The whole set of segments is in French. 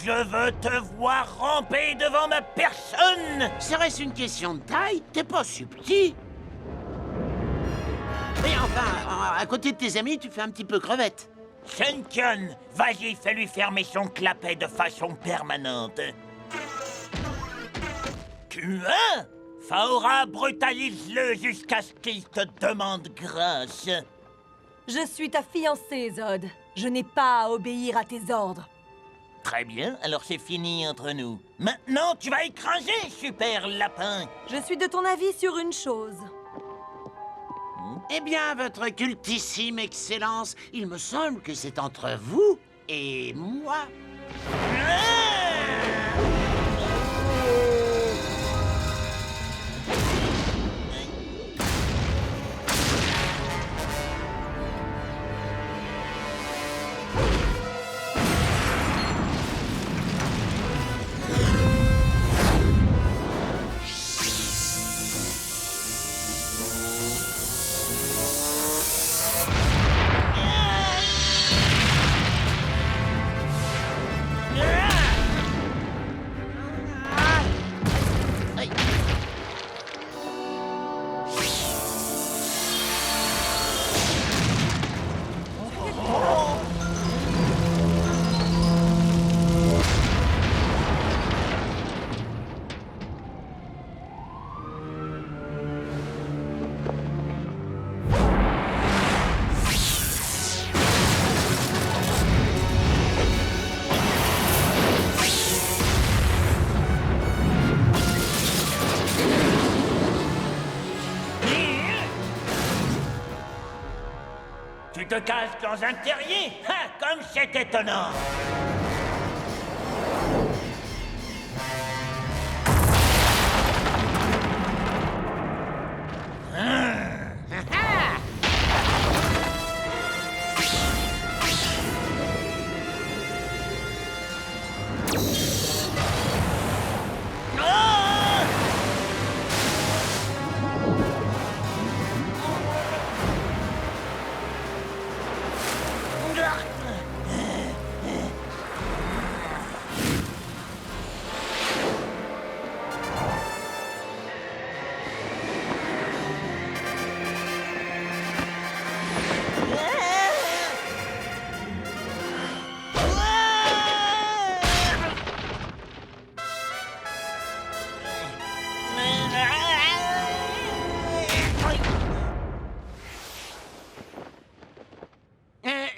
Je veux te voir ramper devant ma personne. Serait-ce une question de taille? T'es pas si petit. Mais enfin, à côté de tes amis, tu fais un petit peu crevette. Sunken, vas-y, fais-lui fermer son clapet de façon permanente. Tu as? Faora, brutalise-le jusqu'à ce qu'il te demande grâce. Je suis ta fiancée, Zod. Je n'ai pas à obéir à tes ordres. Très bien, alors c'est fini entre nous. Maintenant, tu vas écraser, super lapin. Je suis de ton avis sur une chose. Eh bien, votre cultissime excellence, il me semble que c'est entre vous et moi. Tu te caches dans un terrier? Ha, comme c'est étonnant!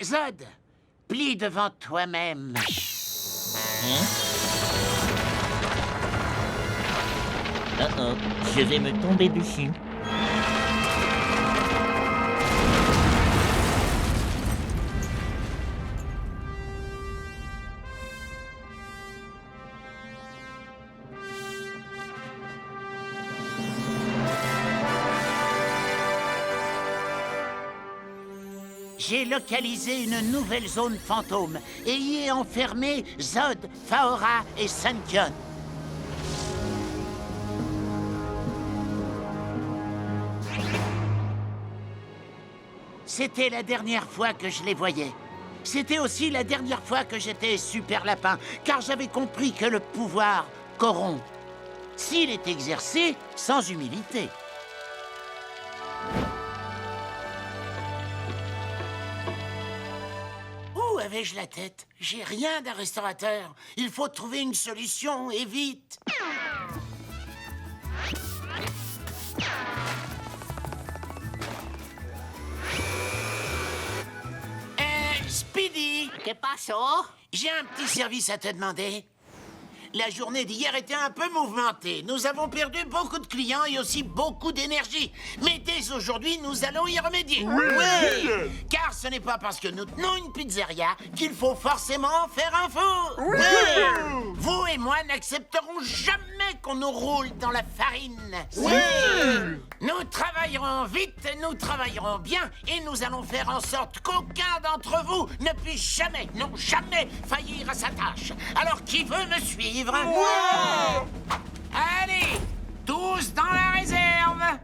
Zod, plie devant toi-même. Oh, je vais me tomber dessus. J'ai localisé une nouvelle zone fantôme et y ai enfermé Zod, Faora et Sunken. C'était la dernière fois que je les voyais. C'était aussi la dernière fois que j'étais super lapin, car j'avais compris que le pouvoir corrompt, s'il est exercé sans humilité. Où avais-je la tête? J'ai rien d'un restaurateur. Il faut trouver une solution, et vite. Speedy! ¿Qué pasó? J'ai un petit service à te demander. La journée d'hier était un peu mouvementée. Nous avons perdu beaucoup de clients et aussi beaucoup d'énergie. Mais dès aujourd'hui, nous allons y remédier. Oui! Car ce n'est pas parce que nous tenons une pizzeria qu'il faut forcément faire un four. Oui! Vous et moi n'accepterons jamais qu'on nous roule dans la farine. Oui! Nous travaillerons vite, nous travaillerons bien et nous allons faire en sorte qu'aucun d'entre vous ne puisse jamais, non jamais, faillir à sa tâche. Alors qui veut me suivre? Moi! Allez, tous dans la réserve.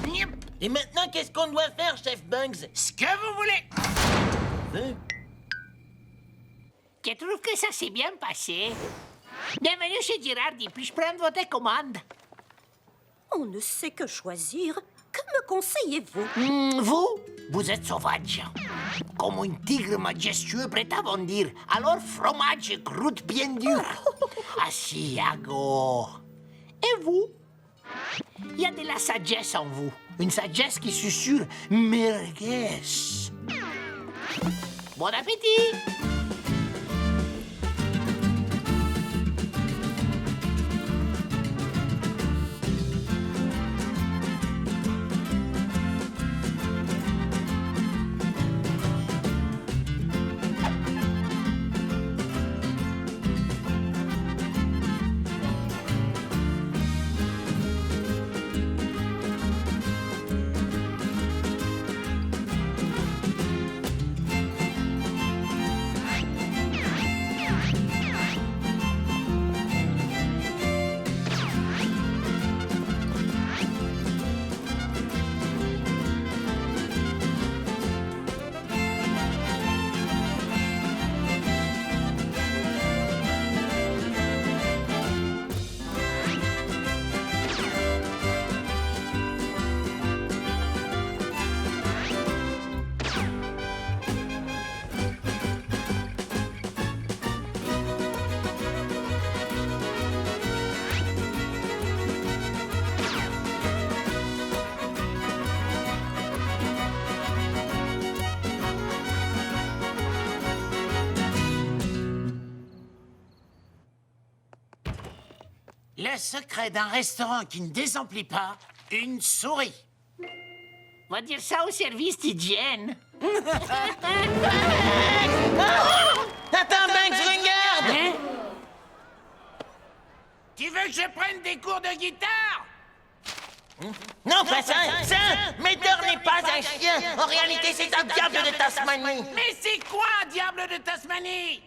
Niep. Et maintenant, qu'est-ce qu'on doit faire, chef Bugs? Ce que vous voulez. Je trouve que ça s'est bien passé. Bienvenue chez Girardi, puis-je prendre votre commande? On ne sait que choisir. Que me conseillez-vous? Vous êtes sauvage. Comme un tigre majestueux prêt à bondir. Alors fromage et croûte bien dure. Asiago. Et vous? Il y a de la sagesse en vous. Une sagesse qui susurre merguez. Bon appétit! Le secret d'un restaurant qui ne désemplit pas, une souris. On va dire ça au service d'hygiène. Attends, Banks, regarde! Hein? Tu veux que je prenne des cours de guitare? Non, pas ça! Ça! Médor n'est pas un chien! En réalité, c'est un diable de Tasmanie! Mais c'est quoi un diable de Tasmanie?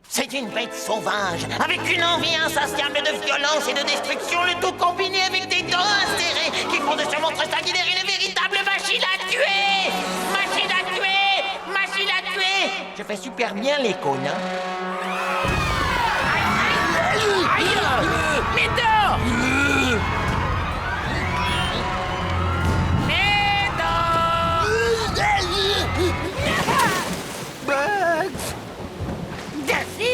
C'est une bête sauvage, avec une envie insatiable de violence et de destruction, le tout combiné avec des dents acérées qui font de ce monstre sanguinaire une véritable machine à tuer! Machine à tuer! Machine à tuer! Je fais super bien l'écho, non? Médor!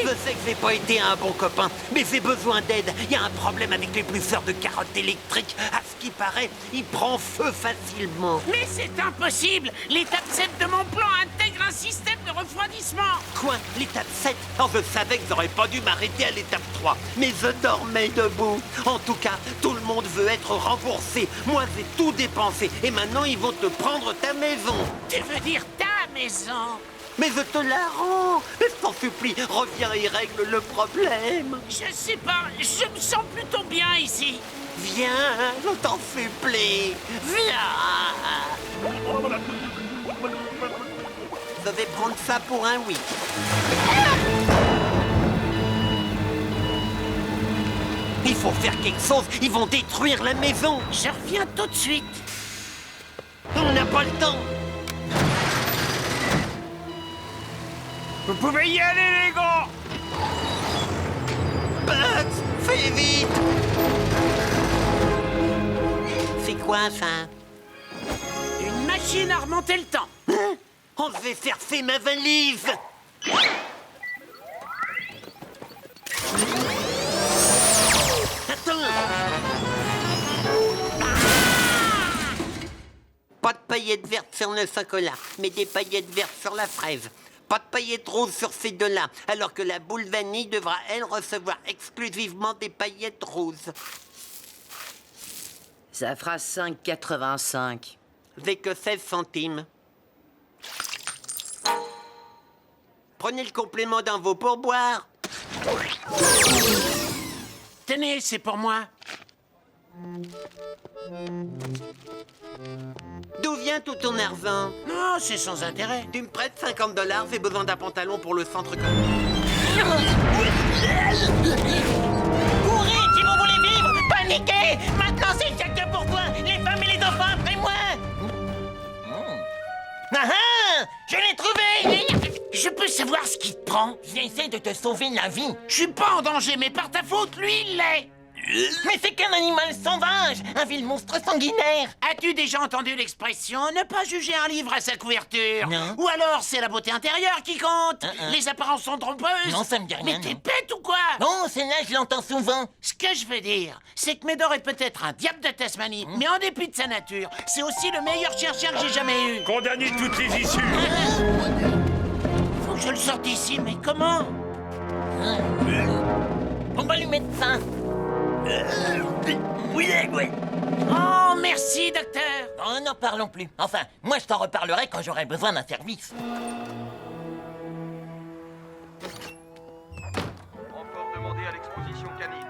Je sais que j'ai pas été un bon copain, mais j'ai besoin d'aide. Il y a un problème avec l'éplucheur de carottes électriques. À ce qui paraît, il prend feu facilement. Mais c'est impossible! L'étape 7 de mon plan intègre un système de refroidissement! Quoi? L'étape 7? Oh, je savais que j'aurais pas dû m'arrêter à l'étape 3. Mais je dormais debout. En tout cas, tout le monde veut être remboursé. Moi, j'ai tout dépensé. Et maintenant, ils vont te prendre ta maison. Tu veux dire ta maison? Mais je te la rends. Mais je t'en supplie, reviens et règle le problème. Je sais pas, je me sens plutôt bien ici. Viens, je t'en supplie. Viens. Je vais prendre ça pour un oui. Il faut faire quelque chose. Ils vont détruire la maison. Je reviens tout de suite. On n'a pas le temps. Vous pouvez y aller, les gars! Bugs, fais vite. C'est quoi, ça? Une machine à remonter le temps. Hein? On devait faire faire ma valise. Attends. Pas de paillettes vertes sur le chocolat, mais des paillettes vertes sur la fraise. Pas de paillettes roses sur ces deux-là, alors que la boule vanille devra, elle, recevoir exclusivement des paillettes roses. Ça fera 5,85. J'ai que 16 centimes. Prenez le complément dans vos pourboires. Tenez, c'est pour moi. D'où vient tout ton argent? Non, c'est sans intérêt. Tu me prêtes 50 $, j'ai besoin d'un pantalon pour le centre commun. Courez si vous voulez vivre! Paniquez! Maintenant c'est chacun pour toi! Les femmes et les enfants après moi! Ah ah! Je l'ai trouvé! Je peux savoir ce qui te prend? J'essaie de te te sauver la vie. Je suis pas en danger, mais par ta faute, lui, il l'est. Mais c'est qu'un animal sauvage, un vil monstre sanguinaire. As-tu déjà entendu l'expression « ne pas juger un livre à sa couverture » Non. Ou alors c'est la beauté intérieure qui compte? Les apparences sont trompeuses? Non, ça me dit rien, Mais t'es non. bête ou quoi? Non, celle-là, je l'entends souvent. Ce que je veux dire, c'est que Médor est peut-être un diable de Tasmanie, mais en dépit de sa nature, c'est aussi le meilleur chien que j'ai jamais eu. Condamnez toutes les issues. Faut que je le sorte ici, mais comment? On va lui mettre ça. Oui. Oh, merci, docteur. Oh, n'en parlons plus. Enfin, moi, je t'en reparlerai quand j'aurai besoin d'un service. Renfort demandé à l'exposition canine.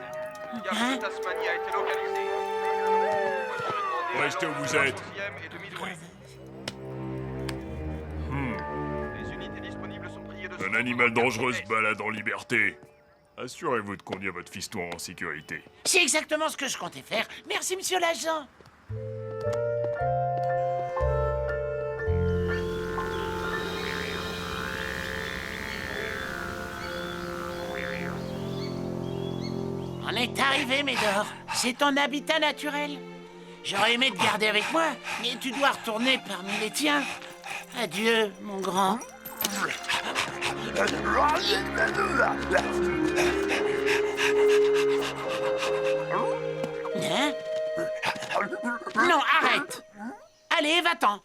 Gare de Tasmanie a été localisée. Voiture est demandée Restez à où vous l'ordre de la êtes. 11e et de Midway. Les unités disponibles sont priées de... Un animal dangereux se balade en liberté. Assurez-vous de conduire votre fiston en sécurité. C'est exactement ce que je comptais faire. Merci, monsieur l'agent. On est arrivé, Médor. C'est ton habitat naturel. J'aurais aimé te garder avec moi, mais tu dois retourner parmi les tiens. Adieu, mon grand. Hein? Non, arrête. Allez, va-t'en.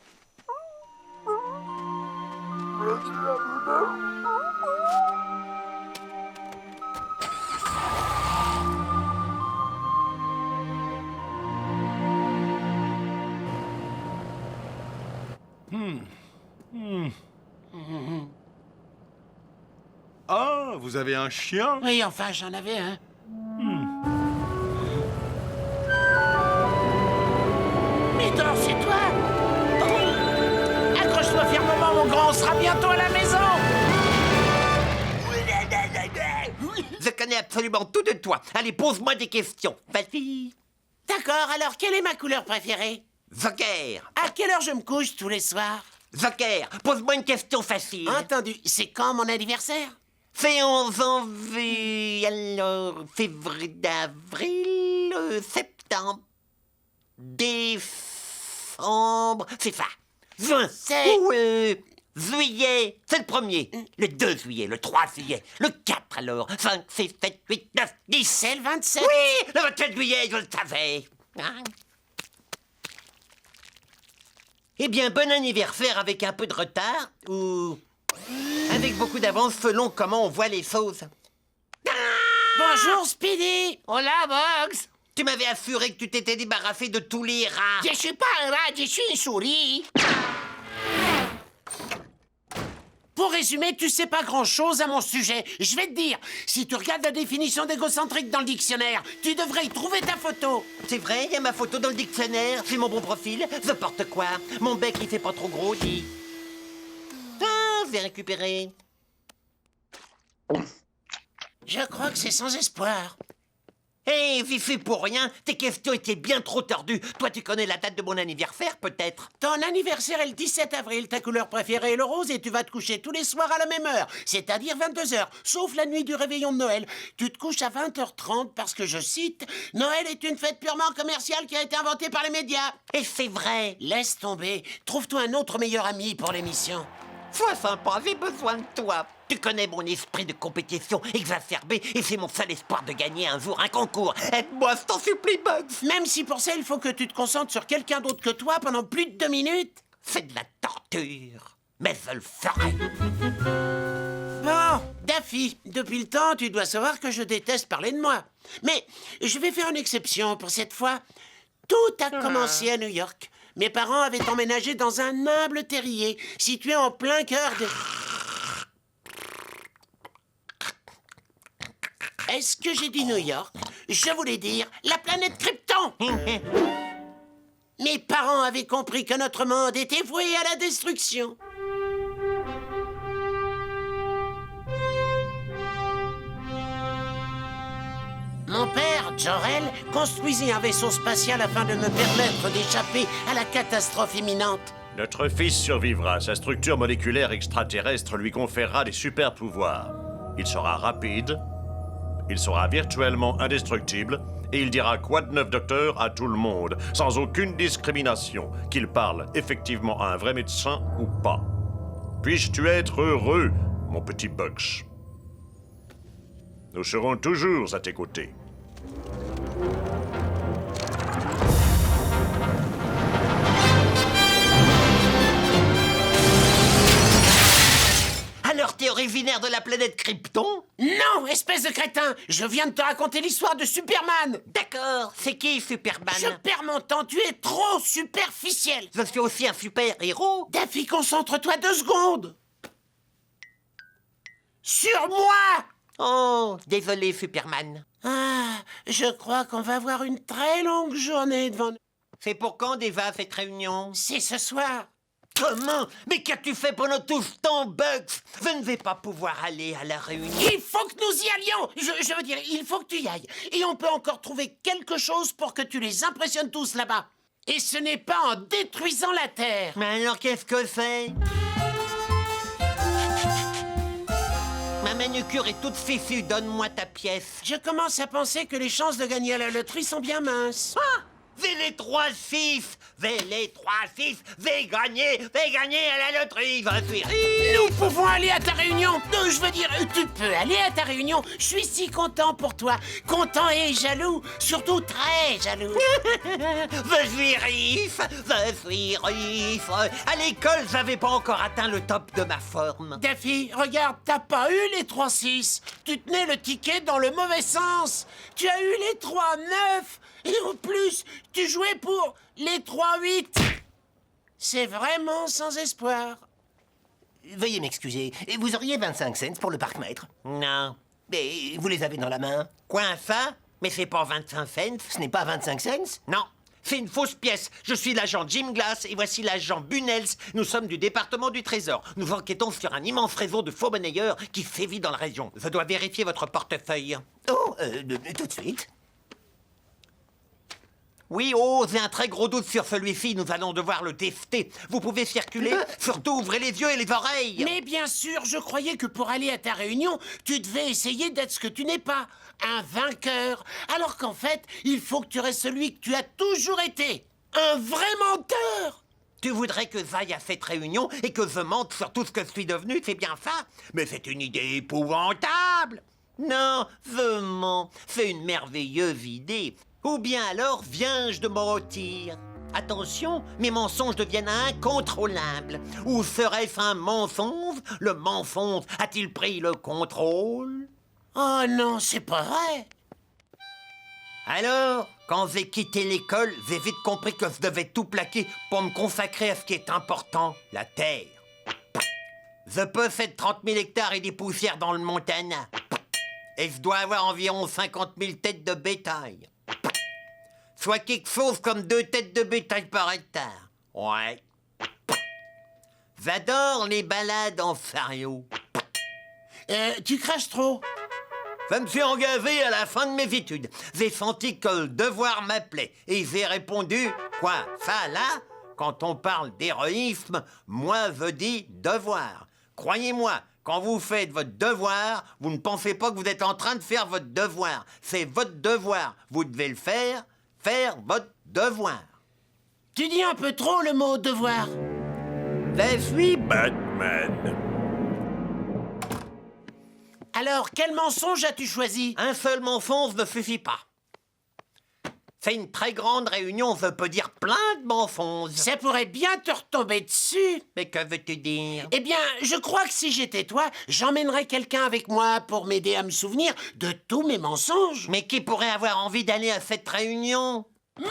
Ah, vous avez un chien? Oui, enfin, j'en avais un. Médor, c'est toi? Oh. Accroche-toi fermement, mon grand, on sera bientôt à la maison. Je connais absolument tout de toi. Allez, pose-moi des questions. Vas-y. D'accord, alors quelle est ma couleur préférée? Joker. À quelle heure je me couche tous les soirs? Joker, pose-moi une question facile. Entendu, c'est quand mon anniversaire? C'est en janvier, alors février, d'avril, septembre, décembre, c'est ça. Juin, C'est- juillet, c'est le 1er. Le 2 juillet, le 3 juillet, le 4 alors, 5, 6, 7, 8, 9, 10. C'est le 27. Oui, le 27 juillet, je le savais. Hein? Eh bien, bon anniversaire avec un peu de retard ou avec beaucoup d'avance selon comment on voit les choses. Bonjour, Speedy. Hola, Bugs. Tu m'avais assuré que tu t'étais débarrassé de tous les rats. Je suis pas un rat, je suis une souris. Pour résumer, tu sais pas grand-chose à mon sujet. Je vais te dire, si tu regardes la définition d'égocentrique dans le dictionnaire, tu devrais y trouver ta photo. C'est vrai, il y a ma photo dans le dictionnaire. C'est mon bon profil. Je porte quoi? Mon bec, il fait pas trop gros, dis. Ah, je vais récupérer. Je crois que c'est sans espoir. Hé, j'y fais pour rien. Tes questions étaient bien trop tordues. Toi, tu connais la date de mon anniversaire, peut-être? Ton anniversaire est le 17 avril, ta couleur préférée est le rose et tu vas te coucher tous les soirs à la même heure, c'est-à-dire 22h, sauf la nuit du réveillon de Noël. Tu te couches à 20h30 parce que, je cite, « Noël est une fête purement commerciale qui a été inventée par les médias. Et c'est vrai. » Laisse tomber, trouve-toi un autre meilleur ami pour l'émission. Sois sympa, j'ai besoin de toi. Tu connais mon esprit de compétition exacerbé et c'est mon seul espoir de gagner un jour un concours. Aide-moi, je t'en supplie, Bugs. Même si pour ça, il faut que tu te concentres sur quelqu'un d'autre que toi pendant plus de 2 minutes. C'est de la torture, mais je le ferai. Bon, Daffy, depuis le temps, tu dois savoir que je déteste parler de moi. Mais je vais faire une exception pour cette fois. Tout a commencé à New York. Mes parents avaient emménagé dans un humble terrier, situé en plein cœur de... Est-ce que j'ai dit New York? Je voulais dire la planète Krypton. Mes parents avaient compris que notre monde était voué à la destruction. Mon père, Jor-El, construisit un vaisseau spatial afin de me permettre d'échapper à la catastrophe imminente. Notre fils survivra. Sa structure moléculaire extraterrestre lui conférera des super pouvoirs. Il sera rapide, il sera virtuellement indestructible, et il dira quoi de neuf, docteur, à tout le monde, sans aucune discrimination, qu'il parle effectivement à un vrai médecin ou pas. Puisses-tu être heureux, mon petit Bugs. Nous serons toujours à tes côtés. Alors, t'es originaire de la planète Krypton? Non, espèce de crétin! Je viens de te raconter l'histoire de Superman! D'accord, c'est qui Superman? Je perds mon temps, tu es trop superficiel! Je suis aussi un super-héros. Daffy, concentre-toi 2 secondes! Sur moi! Oh, désolé, Superman. Ah, je crois qu'on va avoir une très longue journée devant nous. C'est pour quand, Deva, cette réunion? C'est ce soir. Comment? Mais qu'as-tu fait pendant tout ce temps, Bugs? Je ne vais pas pouvoir aller à la réunion. Il faut que nous y allions! Je veux dire, il faut que tu y ailles. Et on peut encore trouver quelque chose pour que tu les impressionnes tous là-bas. Et ce n'est pas en détruisant la Terre. Mais alors, qu'est-ce que c'est? Ma manucure est toute fiffue, donne-moi ta pièce. Je commence à penser que les chances de gagner à la loterie sont bien minces. Ah! Vais les 3-6! Vais les 3-6! Vais gagner à la loterie! Je suis riche! Nous pouvons aller à ta réunion! Non, je veux dire, tu peux aller à ta réunion! Je suis si content pour toi! Content et jaloux! Surtout très jaloux! Je suis riche! À l'école, j'avais pas encore atteint le top de ma forme. Daffy, regarde, t'as pas eu les 3-6! Tu tenais le ticket dans le mauvais sens! Tu as eu les 3-9! Et en plus, tu jouais pour les 3-8. C'est vraiment sans espoir. Veuillez m'excuser. Vous auriez 25 cents pour le parc-mètre? Non. Mais vous les avez dans la main? Quoi, ça? Mais c'est pas 25 cents? Ce n'est pas 25 cents? Non. C'est une fausse pièce. Je suis l'agent Jim Glass et voici l'agent Bunnels. Nous sommes du département du Trésor. Nous enquêtons sur un immense réseau de faux monnayeurs qui sévit dans la région. Je dois vérifier votre portefeuille. Oh, tout de suite. Oui, oh, j'ai un très gros doute sur celui-ci. Nous allons devoir le tester. Vous pouvez circuler. Surtout, ouvrez les yeux et les oreilles. Mais bien sûr, je croyais que pour aller à ta réunion, tu devais essayer d'être ce que tu n'es pas, un vainqueur. Alors qu'en fait, il faut que tu restes celui que tu as toujours été, un vrai menteur. Tu voudrais que j'aille à cette réunion et que je mente sur tout ce que je suis devenu, c'est bien ça? Mais c'est une idée épouvantable. Non, je mens. C'est une merveilleuse idée. Ou bien alors, viens-je de mentir? Attention, mes mensonges deviennent incontrôlables. Ou serait-ce un mensonge? Le mensonge a-t-il pris le contrôle? Oh non, c'est pas vrai. Alors, quand j'ai quitté l'école, j'ai vite compris que je devais tout plaquer pour me consacrer à ce qui est important, la terre. Je possède 30 000 hectares et des poussières dans le Montana. Et je dois avoir environ 50 000 têtes de bétail. Soit quelque chose comme 2 têtes de bétail par hectare. Ouais. J'adore les balades en chariot. Tu craches trop. Je me suis engagé à la fin de mes études. J'ai senti que le devoir m'appelait. Et j'ai répondu, quoi, ça là? Quand on parle d'héroïsme, moi je dis devoir. Croyez-moi, quand vous faites votre devoir, vous ne pensez pas que vous êtes en train de faire votre devoir. C'est votre devoir. Vous devez le faire votre devoir. Tu dis un peu trop le mot devoir. Je suis Batman. Alors, quel mensonge as-tu choisi? Un seul mensonge ne suffit pas. C'est une très grande réunion, je peux dire plein de mensonges. Ça pourrait bien te retomber dessus. Mais que veux-tu dire? Eh bien, je crois que si j'étais toi, j'emmènerais quelqu'un avec moi pour m'aider à me souvenir de tous mes mensonges. Mais qui pourrait avoir envie d'aller à cette réunion? Moi!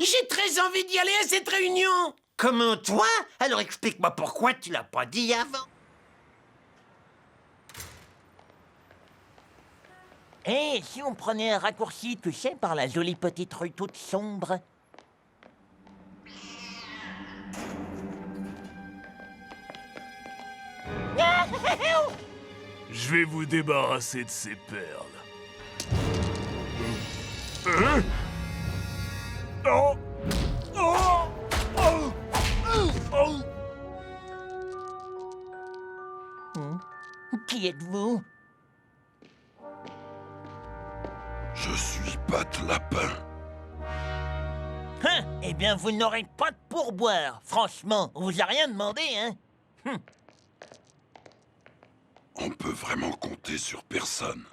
J'ai très envie d'y aller à cette réunion! Comment toi? Alors explique-moi pourquoi tu l'as pas dit avant. Et si on prenait un raccourci, tu sais, par la jolie petite rue toute sombre? Je vais vous débarrasser de ces perles. Hein? Oh! Oh! Oh! Oh! Qui êtes-vous? Je suis Pat Lapin. Hein? Eh bien, vous n'aurez pas de pourboire. Franchement, on vous a rien demandé, hein? On peut vraiment compter sur personne.